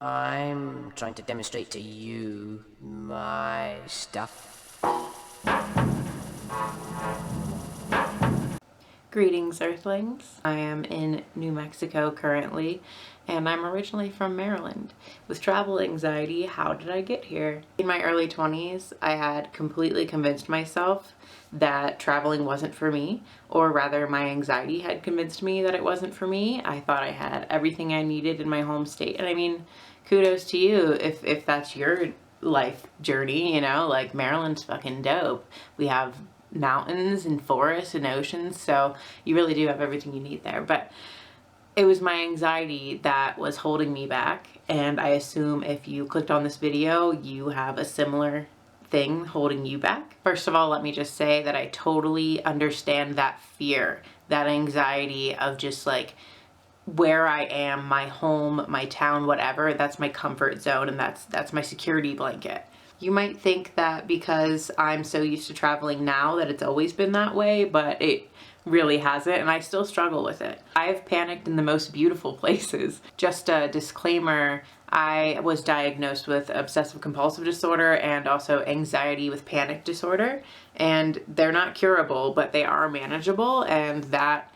I'm trying to demonstrate to you my stuff. Greetings, Earthlings. I am in New Mexico currently, and I'm originally from Maryland. With travel anxiety, how did I get here? In my early 20s, I had completely convinced myself that traveling wasn't for me, or rather my anxiety had convinced me that it wasn't for me. I thought I had everything I needed in my home state, and I mean, kudos to you if that's your life journey, you know, like Maryland's fucking dope. We have mountains and forests and oceans, so you really do have everything you need there. But it was my anxiety that was holding me back, and I assume if you clicked on this video you have a similar thing holding you back. First of all, let me just say that I totally understand that fear, that anxiety of just like where I am, my home, my town, whatever. That's my comfort zone, and that's my security blanket. You might think that because I'm so used to traveling now that it's always been that way, but it really hasn't, and I still struggle with it. I've panicked in the most beautiful places. Just a disclaimer, I was diagnosed with obsessive compulsive disorder and also anxiety with panic disorder, and they're not curable, but they are manageable, and that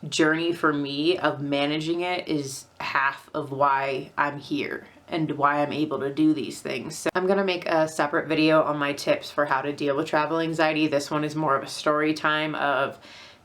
journey for me of managing it is half of why I'm here and why I'm able to do these things. So I'm gonna make a separate video on my tips for how to deal with travel anxiety. This one is more of a story time of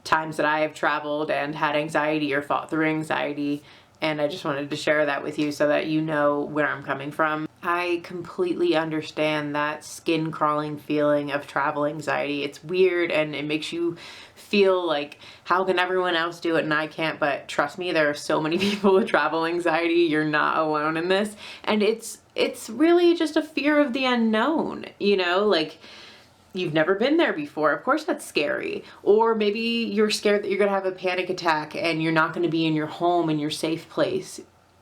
times that I have traveled and had anxiety or fought through anxiety, and I just wanted to share that with you so that you know where I'm coming from. I completely understand that skin crawling feeling of travel anxiety. It's weird and it makes you feel like, how can everyone else do it and I can't? But trust me, there are so many people with travel anxiety. You're not alone in this. And it's really just a fear of the unknown, you know, like you've never been there before. Of course that's scary. Or maybe you're scared that you're gonna have a panic attack and you're not gonna be in your home, in your safe place.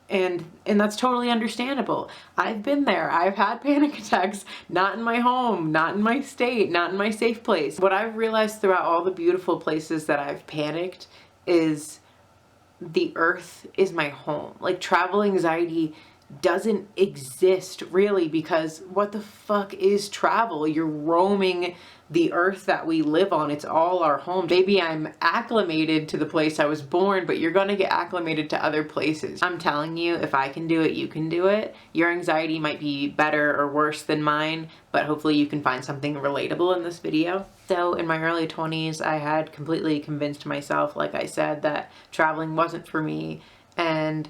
And that's totally understandable. I've been there. I've had panic attacks, not in my home, not in my state, not in my safe place. What I've realized throughout all the beautiful places that I've panicked is the earth is my home. Like travel anxiety doesn't exist really, because what the fuck is travel? You're roaming the earth that we live on. It's all our home. Maybe I'm acclimated to the place I was born, but you're gonna get acclimated to other places. I'm telling you, if I can do it, you can do it. Your anxiety might be better or worse than mine, but hopefully you can find something relatable in this video. So in my early 20s, I had completely convinced myself, like I said, that traveling wasn't for me. And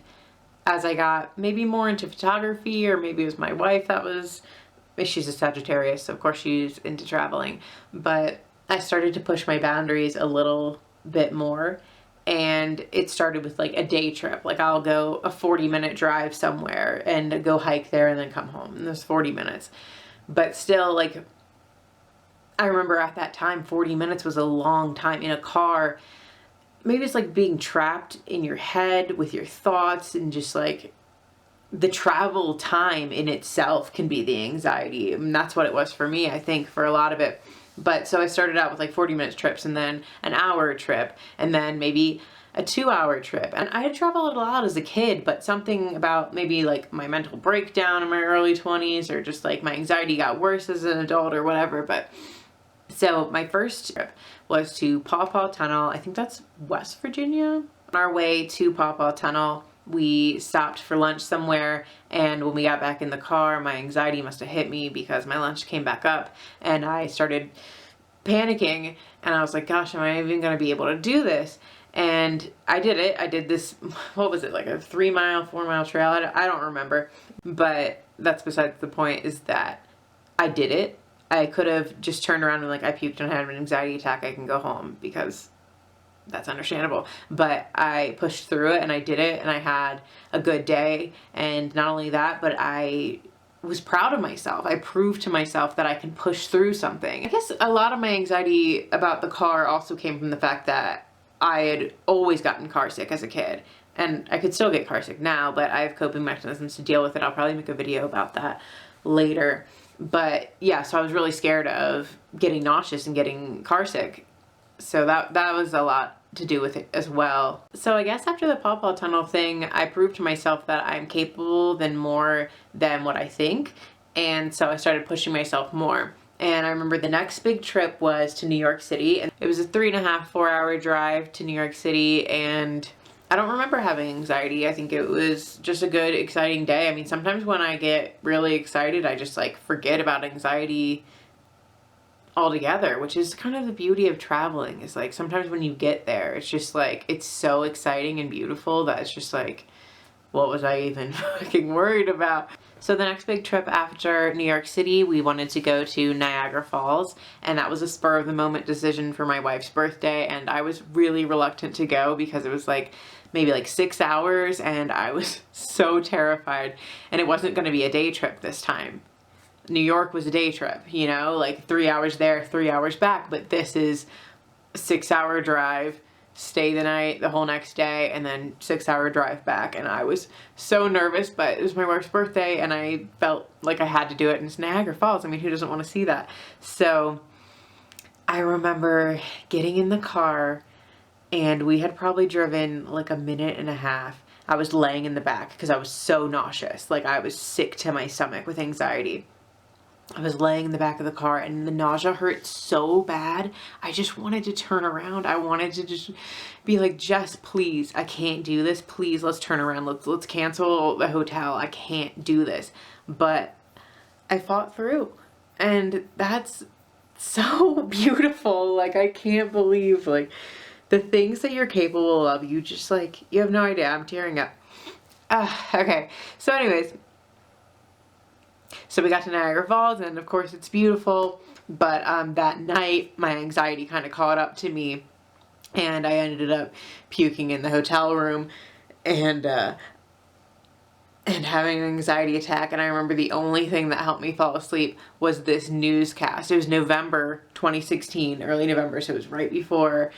as I got maybe more into photography, or maybe it was my wife that was, she's a Sagittarius, so of course she's into traveling, but I started to push my boundaries a little bit more. And it started with like a day trip. Like I'll go a 40-minute drive somewhere and go hike there and then come home. And there's 40 minutes. But still, like, I remember at that time, 40 minutes was a long time in a car. Maybe it's like being trapped in your head with your thoughts, and just like the travel time in itself can be the anxiety. And that's what it was for me, I think, for a lot of it. But so I started out with like 40-minute trips, and then an hour trip, and then maybe a 2-hour trip. And I had traveled a lot as a kid, but something about maybe like my mental breakdown in my early 20s, or just like my anxiety got worse as an adult or whatever. But so my first trip was to Paw Paw Tunnel. I think that's West Virginia. On our way to Paw Paw Tunnel, we stopped for lunch somewhere, and when we got back in the car, my anxiety must have hit me because my lunch came back up, and I started panicking, and I was like, gosh, am I even gonna be able to do this? And I did it. I did this, what was it, like a 3-mile, 4-mile trail? I don't remember, but that's besides the point, is that I did it. I could have just turned around and like, I puked and had an anxiety attack, I can go home, because that's understandable. But I pushed through it and I did it, and I had a good day. And not only that, but I was proud of myself. I proved to myself that I can push through something. I guess a lot of my anxiety about the car also came from the fact that I had always gotten car sick as a kid. And I could still get car sick now, but I have coping mechanisms to deal with it. I'll probably make a video about that later. But yeah, so I was really scared of getting nauseous and getting car sick. So that was a lot to do with it as well. So I guess after the pawpaw tunnel thing, I proved to myself that I'm capable than more than what I think. And so I started pushing myself more. And I remember the next big trip was to New York City, and it was a 3.5, 4 hour drive to New York City, and I don't remember having anxiety. I think it was just a good, exciting day. I mean, sometimes when I get really excited, I just like forget about anxiety altogether, which is kind of the beauty of traveling. Is like sometimes when you get there, it's just like, it's so exciting and beautiful that it's just like, what was I even fucking worried about? So the next big trip after New York City, we wanted to go to Niagara Falls, and that was a spur of the moment decision for my wife's birthday, and I was really reluctant to go because it was like maybe like 6 hours, and I was so terrified, and it wasn't going to be a day trip this time. New York was a day trip, you know, like 3 hours there, 3 hours back, but this is a 6 hour drive, stay the night, the whole next day, and then 6 hour drive back. And I was so nervous, but it was my wife's birthday and I felt like I had to do it. And it's Niagara Falls. I mean, who doesn't want to see that? So I remember getting in the car, and we had probably driven like a minute and a half. I was laying in the back because I was so nauseous. Like I was sick to my stomach with anxiety. I was laying in the back of the car and the nausea hurt so bad. I just wanted to turn around. I wanted to just be like, Jess, please, I can't do this. Please, let's turn around. Let's cancel the hotel. I can't do this. But I fought through, and that's so beautiful. Like, I can't believe like the things that you're capable of. You just like, you have no idea. I'm tearing up. Okay. So anyways, so we got to Niagara Falls, and of course it's beautiful, but that night my anxiety kind of caught up to me, and I ended up puking in the hotel room and having an anxiety attack. And I remember the only thing that helped me fall asleep was this newscast. It was November 2016, early November, so it was right before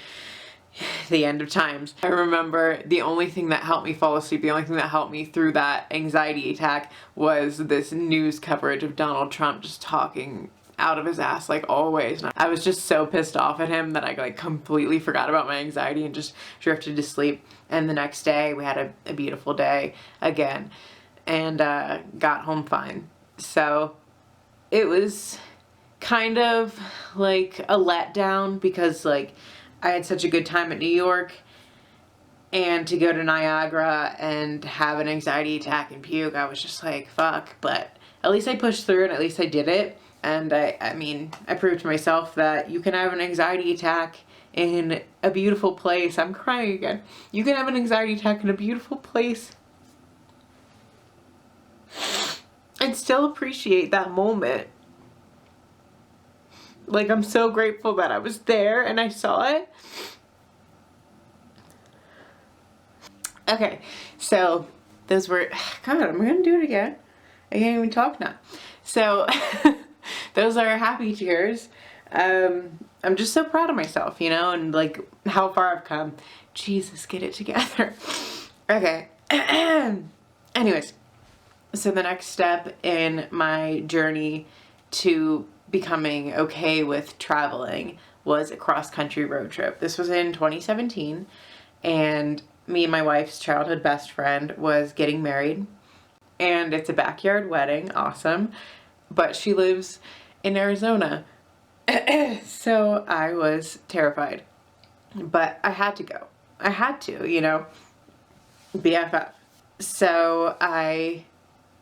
the end of times. I remember the only thing that helped me fall asleep, the only thing that helped me through that anxiety attack was this news coverage of Donald Trump just talking out of his ass like always. And I was just so pissed off at him that I like completely forgot about my anxiety and just drifted to sleep. And the next day we had a beautiful day again, and got home fine. So it was kind of like a letdown because like I had such a good time at New York, and to go to Niagara and have an anxiety attack and puke, I was just like, fuck. But at least I pushed through, and at least I did it. And I mean, I proved to myself that you can have an anxiety attack in a beautiful place. I'm crying again. You can have an anxiety attack in a beautiful place and still appreciate that moment. Like, I'm so grateful that I was there and I saw it. Okay, so those were, God, I'm gonna do it again. I can't even talk now. So those are happy tears. I'm just so proud of myself, you know, and like how far I've come. Jesus, get it together. Okay. Anyways, so the next step in my journey to becoming okay with traveling was a cross-country road trip. This was in 2017, and me and my wife's childhood best friend was getting married, and it's a backyard wedding, awesome, but she lives in Arizona. So I was terrified, but I had to go. I had to, you know, BFF. So I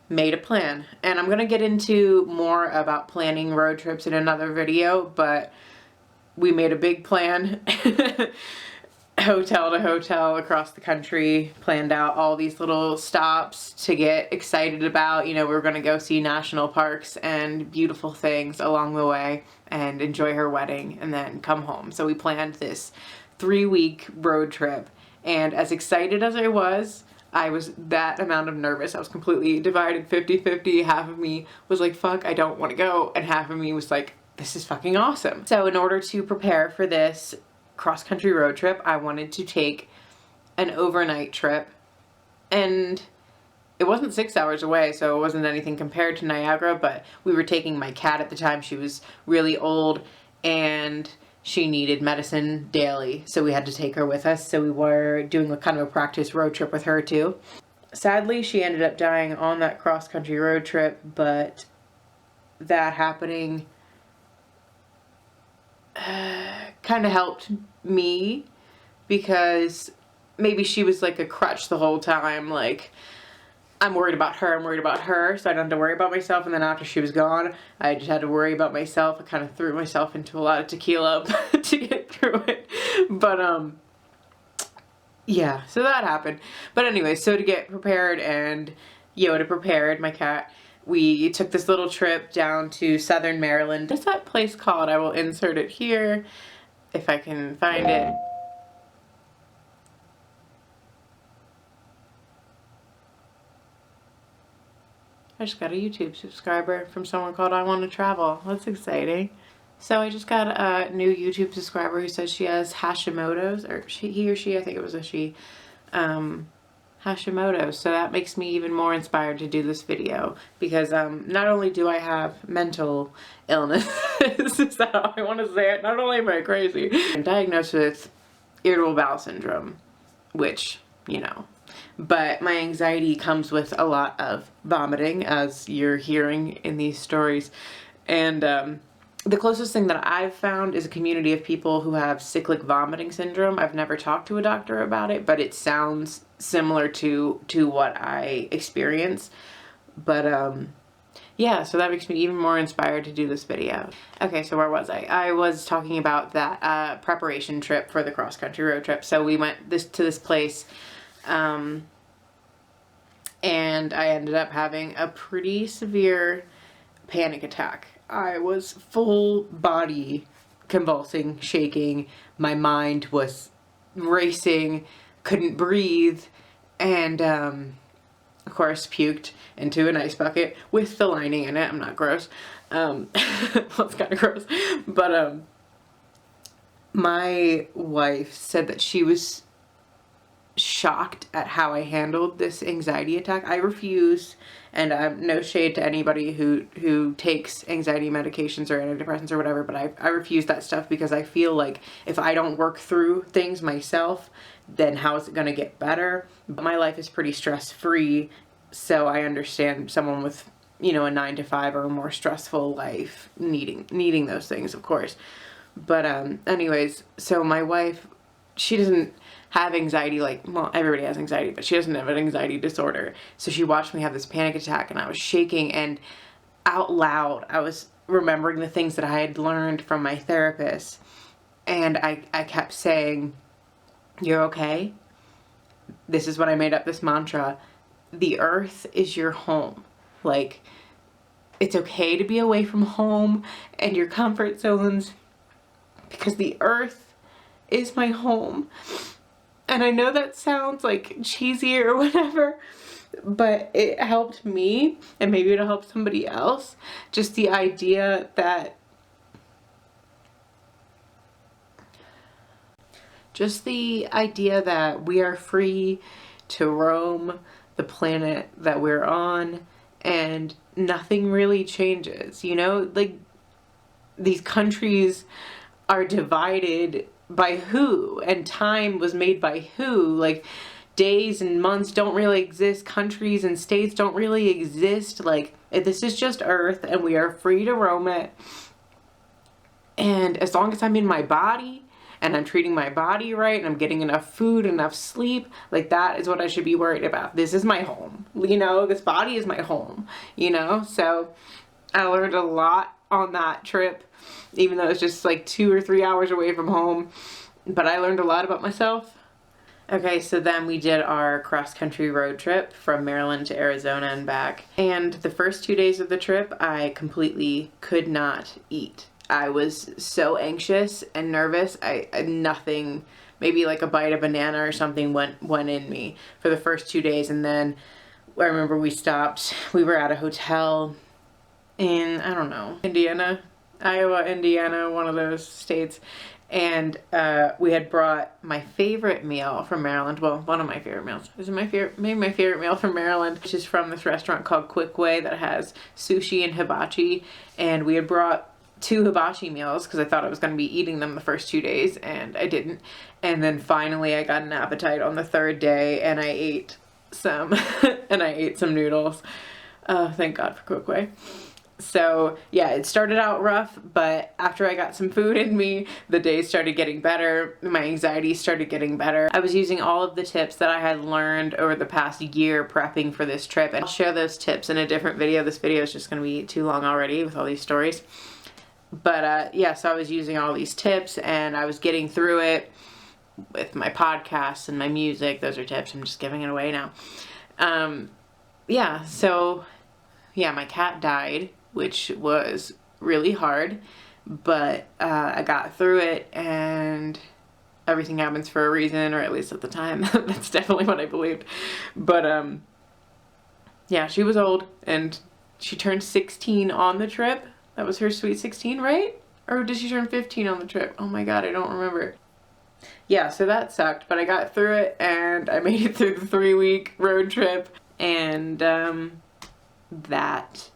made a plan, and I'm gonna get into more about planning road trips in another video, but we made a big plan. Hotel to hotel across the country, planned out all these little stops to get excited about. You know, we were gonna go see national parks and beautiful things along the way and enjoy her wedding and then come home. So we planned this 3-week road trip, and as excited as I was that amount of nervous. I was completely divided 50-50. Half of me was like, fuck, I don't want to go. And half of me was like, this is fucking awesome. So in order to prepare for this cross-country road trip, I wanted to take an overnight trip. And it wasn't 6 hours away, so it wasn't anything compared to Niagara, but we were taking my cat at the time. She was really old, and she needed medicine daily, so we had to take her with us. So we were doing a kind of a practice road trip with her too. Sadly, she ended up dying on that cross-country road trip, but that happening kind of helped me, because maybe she was like a crutch the whole time. Like, I'm worried about her, so I don't have to worry about myself. And then after she was gone, I just had to worry about myself. I kind of threw myself into a lot of tequila to get through it. But, yeah, so that happened. But anyway, so to get prepared, and Yoda prepared, my cat, we took this little trip down to southern Maryland. What's that place called? I will insert it here if I can find it. I just got a YouTube subscriber from someone called I Want to Travel. That's exciting. So I just got a new YouTube subscriber who says she has Hashimoto's, or he or she, I think it was a she, Hashimoto's. So that makes me even more inspired to do this video, because not only do I have mental illness, is that how I want to say it? Not only am I crazy, I'm diagnosed with irritable bowel syndrome, which, you know, but my anxiety comes with a lot of vomiting, as you're hearing in these stories. And the closest thing that I've found is a community of people who have cyclic vomiting syndrome. I've never talked to a doctor about it, but it sounds similar to what I experience. But yeah, so that makes me even more inspired to do this video. Okay, so where was I? I was talking about that preparation trip for the cross-country road trip. So we went to this place, and I ended up having a pretty severe panic attack. I was full body convulsing, shaking. My mind was racing, couldn't breathe, and of course puked into an ice bucket with the lining in it. I'm not gross. Well, it's kind of gross. But my wife said that she was shocked at how I handled this anxiety attack. I refuse, and I'm no shade to anybody who takes anxiety medications or antidepressants or whatever, but I refuse that stuff, because I feel like if I don't work through things myself, then how is it going to get better? But my life is pretty stress-free, so I understand someone with, you know, a 9-to-5 or a more stressful life needing those things, of course. But anyways, so my wife, she doesn't have anxiety, like, well, everybody has anxiety, but she doesn't have an anxiety disorder. So she watched me have this panic attack, and I was shaking, and out loud I was remembering the things that I had learned from my therapist, and I kept saying, "You're okay." This is what I made up, this mantra: the earth is your home. Like, it's okay to be away from home and your comfort zones, because the earth is my home. And I know that sounds like cheesy or whatever, but it helped me, and maybe it'll help somebody else. Just the idea that we are free to roam the planet that we're on, and nothing really changes, you know? Like, these countries are divided by who, and time was made by who. Like, days and months don't really exist, countries and states don't really exist. Like, this is just Earth, and we are free to roam it. And as long as I'm in my body, and I'm treating my body right, and I'm getting enough food, enough sleep, like, that is what I should be worried about. This is my home, you know? This body is my home, you know? So I learned a lot on that trip, even though it's just like 2 or 3 hours away from home, but I learned a lot about myself. Okay, so then we did our cross-country road trip from Maryland to Arizona and back, and the first 2 days of the trip I completely could not eat. I was so anxious and nervous. Nothing, maybe like a bite of banana or something went in me for the first 2 days. And then I remember we were at a hotel in, I don't know, Iowa, Indiana, one of those states. And we had brought my favorite meal from Maryland. Well, one of my favorite meals. Is it my favorite? Maybe my favorite meal from Maryland, which is from this restaurant called Quick Way that has sushi and hibachi. And we had brought 2 hibachi meals because I thought I was going to be eating them the first 2 days, and I didn't. And then finally I got an appetite on the 3rd day, and I ate some and I ate some noodles. Thank God for cookway. So yeah, it started out rough, but after I got some food in me, the days started getting better. My anxiety started getting better. I was using all of the tips that I had learned over the past year prepping for this trip, and I'll share those tips in a different video. This video is just going to be too long already with all these stories. But yeah, so I was using all these tips, and I was getting through it with my podcasts and my music. Those are tips. I'm just giving it away now. Yeah, so yeah, my cat died, which was really hard, but I got through it, and everything happens for a reason, or at least at the time, that's definitely what I believed. But yeah, she was old, and she turned 16 on the trip. That was her sweet 16, right? Or did she turn 15 on the trip? Oh my God, I don't remember. Yeah, so that sucked, but I got through it, and I made it through the 3-week road trip, and that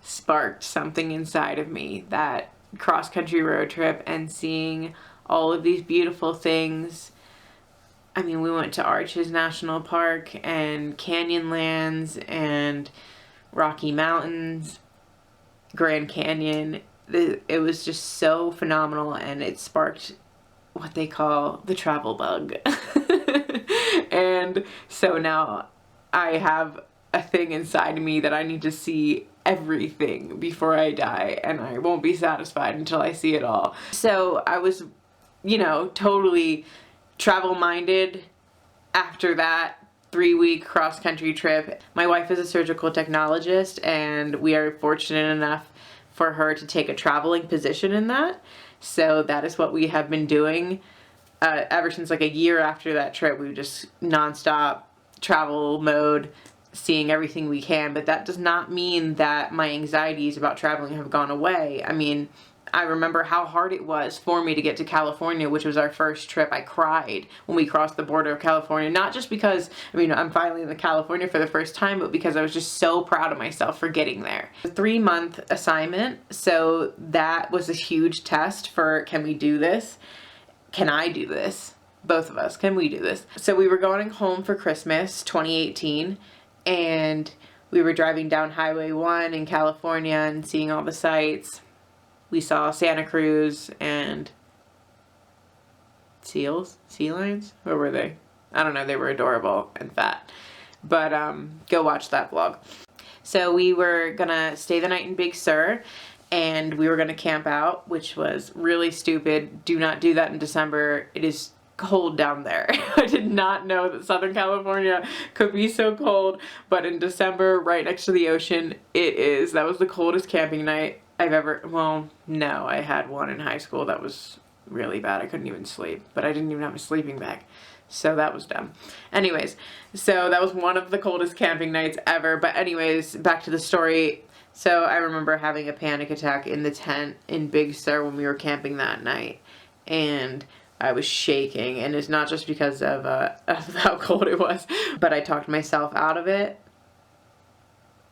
sparked something inside of me, that cross-country road trip, and seeing all of these beautiful things. I mean, we went to Arches National Park and Canyonlands and Rocky Mountains, Grand Canyon. It was just so phenomenal, and it sparked what they call the travel bug. And so now I have a thing inside of me that I need to see everything before I die, and I won't be satisfied until I see it all. So I was, you know, totally travel minded after that 3-week cross-country trip. My wife is a surgical technologist, and we are fortunate enough for her to take a traveling position in that. So that is what we have been doing ever since like a year after that trip. We just nonstop travel mode, seeing everything we can. But that does not mean that my anxieties about traveling have gone away. I mean, I remember how hard it was for me to get to California, which was our first trip. I cried when we crossed the border of California, not just because, I mean, I'm finally in California for the first time, but because I was just so proud of myself for getting there. A 3-month assignment, so that was a huge test for, can we do this? Can I do this? Both of us, can we do this? So we were going home for Christmas 2018, and we were driving down Highway 1 in California and seeing all the sights. We saw Santa Cruz and seals, sea lions. Where were they? I don't know. They were adorable and fat. But go watch that vlog. So we were gonna stay the night in Big Sur, and we were gonna camp out, which was really stupid. Do not do that in December. It is cold down there. I did not know that Southern California could be so cold, but in December, right next to the ocean, it is. That was the coldest camping night I've ever, well, no, I had one in high school that was really bad. I couldn't even sleep, but I didn't even have a sleeping bag, so that was dumb. Anyways, so that was one of the coldest camping nights ever. But anyways, back to the story. So I remember having a panic attack in the tent in Big Sur when we were camping that night, and I was shaking, and it's not just because of how cold it was, but I talked myself out of it.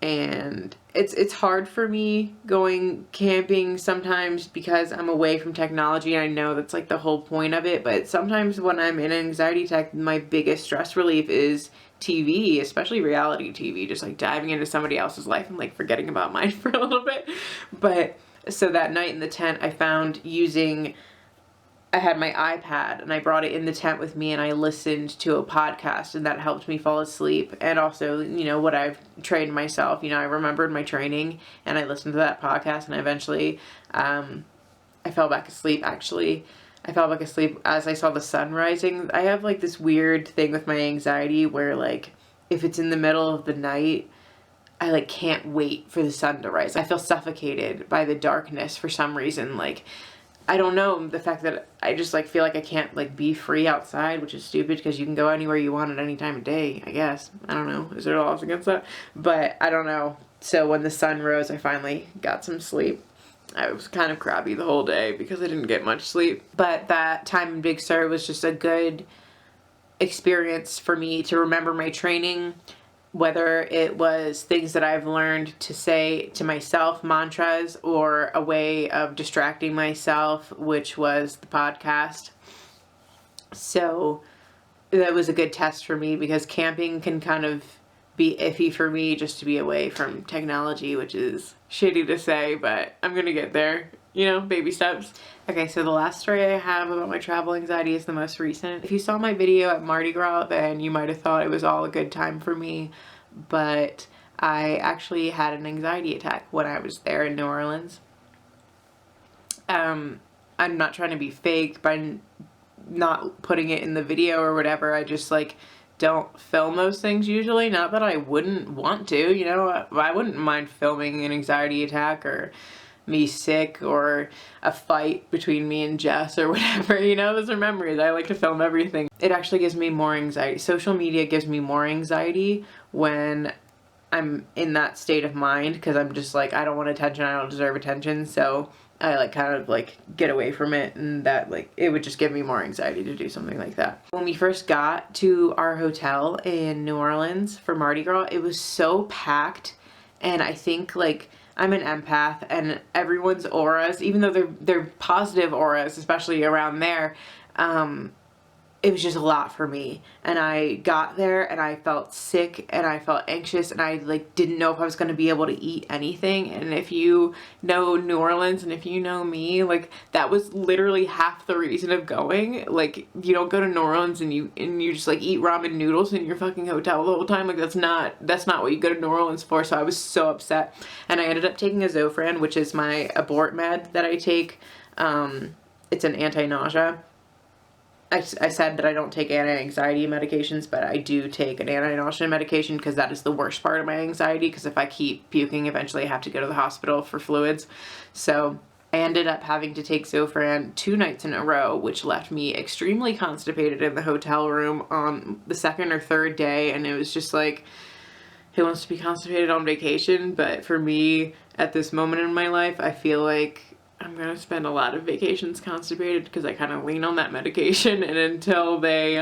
And it's hard for me going camping sometimes because I'm away from technology. I know that's like the whole point of it, but sometimes when I'm in anxiety attack, my biggest stress relief is TV, especially reality TV, just like diving into somebody else's life and like forgetting about mine for a little bit. But so that night in the tent, I had my iPad and I brought it in the tent with me, and I listened to a podcast, and that helped me fall asleep. And also, you know, what I've trained myself, you know, I remembered my training and I listened to that podcast, and eventually I fell back asleep. Actually, I fell back asleep as I saw the sun rising. I have like this weird thing with my anxiety where like if it's in the middle of the night, I like can't wait for the sun to rise. I feel suffocated by the darkness for some reason. Like, I don't know, the fact that I just like feel like I can't like be free outside, which is stupid because you can go anywhere you want at any time of day, I guess. I don't know. Is there laws against that? But I don't know. So when the sun rose, I finally got some sleep. I was kind of crabby the whole day because I didn't get much sleep. But that time in Big Sur was just a good experience for me to remember my training whether it was things that I've learned to say to myself, mantras, or a way of distracting myself, which was the podcast. So that was a good test for me, because camping can kind of be iffy for me just to be away from technology, which is shitty to say, but I'm gonna get there, you know, baby steps. Okay, so the last story I have about my travel anxiety is the most recent. If you saw my video at Mardi Gras, then you might have thought it was all a good time for me, but I actually had an anxiety attack when I was there in New Orleans. I'm not trying to be fake by not putting it in the video or whatever. I just like don't film those things usually. Not that I wouldn't want to, you know, I wouldn't mind filming an anxiety attack or me sick or a fight between me and Jess or whatever, you know, those are memories. I like to film everything. It actually gives me more anxiety. Social media gives me more anxiety when I'm in that state of mind, because I'm just like, I don't want attention, I don't deserve attention, so I like kind of like get away from it, and that like it would just give me more anxiety to do something like that. When we first got to our hotel in New Orleans for Mardi Gras, it was so packed, and I think like I'm an empath, and everyone's auras, even though they're positive auras, especially around there, it was just a lot for me. And I got there and I felt sick and I felt anxious, and I like didn't know if I was going to be able to eat anything. And if you know New Orleans and if you know me, like that was literally half the reason of going. Like you don't go to New Orleans and you just like eat ramen noodles in your fucking hotel the whole time. Like that's not what you go to New Orleans for. So I was so upset, and I ended up taking a Zofran, which is my abort med that I take. It's an anti-nausea. I said that I don't take anti-anxiety medications, but I do take an anti-nausea medication, because that is the worst part of my anxiety, because if I keep puking, eventually I have to go to the hospital for fluids. So I ended up having to take Zofran 2 nights in a row, which left me extremely constipated in the hotel room on the 2nd or 3rd day, and it was just like, who wants to be constipated on vacation? But for me, at this moment in my life, I feel like I'm gonna spend a lot of vacations constipated, because I kind of lean on that medication, and until they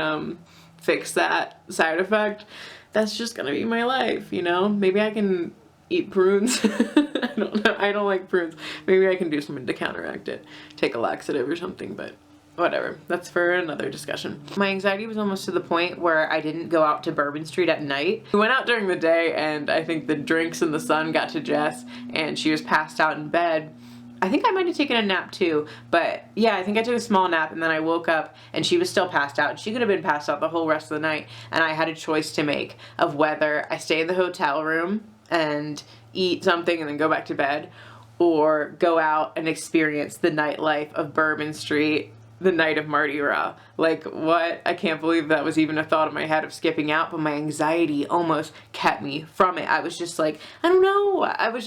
fix that side effect, that's just gonna be my life, you know? Maybe I can eat prunes. I don't know, I don't like prunes. Maybe I can do something to counteract it. Take a laxative or something, but whatever. That's for another discussion. My anxiety was almost to the point where I didn't go out to Bourbon Street at night. We went out during the day, and I think the drinks and the sun got to Jess, and she was passed out in bed. I think I might have taken a nap too, but yeah, I think I took a small nap, and then I woke up and she was still passed out. She could have been passed out the whole rest of the night, and I had a choice to make of whether I stay in the hotel room and eat something and then go back to bed, or go out and experience the nightlife of Bourbon Street the night of Mardi Gras. Like, what? I can't believe that was even a thought in my head of skipping out, but my anxiety almost kept me from it. I was just like, I don't know. I was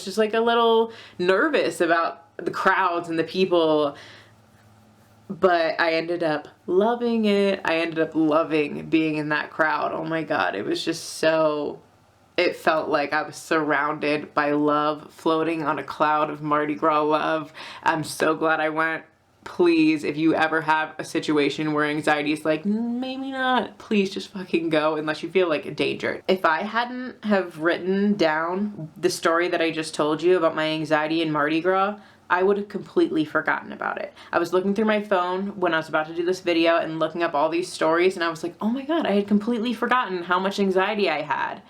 just like a little nervous about the crowds and the people, but I ended up loving it. I ended up loving being in that crowd. Oh my God. It was just so, it felt like I was surrounded by love, floating on a cloud of Mardi Gras love. I'm so glad I went. Please, if you ever have a situation where anxiety is like, maybe not, please just fucking go, unless you feel like a danger. If I hadn't have written down the story that I just told you about my anxiety in Mardi Gras, I would have completely forgotten about it. I was looking through my phone when I was about to do this video and looking up all these stories, and I was like, oh my God, I had completely forgotten how much anxiety I had.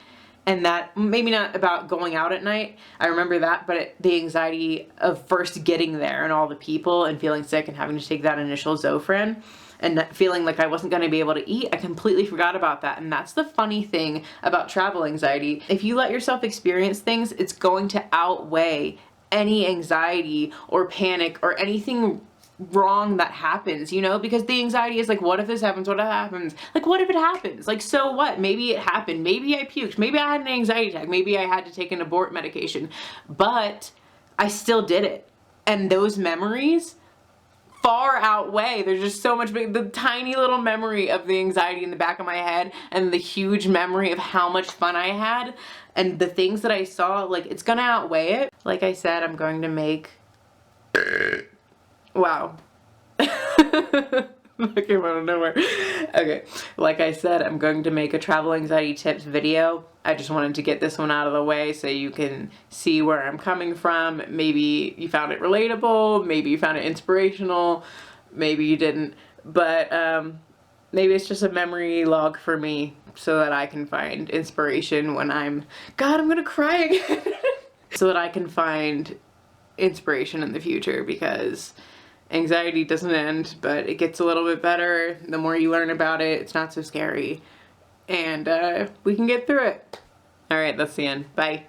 And that, maybe not about going out at night, I remember that, but the anxiety of first getting there and all the people and feeling sick and having to take that initial Zofran and feeling like I wasn't going to be able to eat, I completely forgot about that. And that's the funny thing about travel anxiety. If you let yourself experience things, it's going to outweigh any anxiety or panic or anything wrong that happens, you know, because the anxiety is like, what if this happens? What if that happens? Like, what if it happens? Like, so what? Maybe it happened. Maybe I puked. Maybe I had an anxiety attack. Maybe I had to take an abort medication, but I still did it. And those memories far outweigh. There's just so much the tiny little memory of the anxiety in the back of my head and the huge memory of how much fun I had and the things that I saw, like, it's gonna outweigh it. Like I said, I'm going to make wow. That came out of nowhere. Okay, like I said, I'm going to make a travel anxiety tips video. I just wanted to get this one out of the way so you can see where I'm coming from. Maybe you found it relatable, maybe you found it inspirational, maybe you didn't. But maybe it's just a memory log for me so that I can find inspiration when God, I'm gonna cry again. So that I can find inspiration in the future, because anxiety doesn't end, but it gets a little bit better. The more you learn about it, it's not so scary. And we can get through it. All right, that's the end. Bye.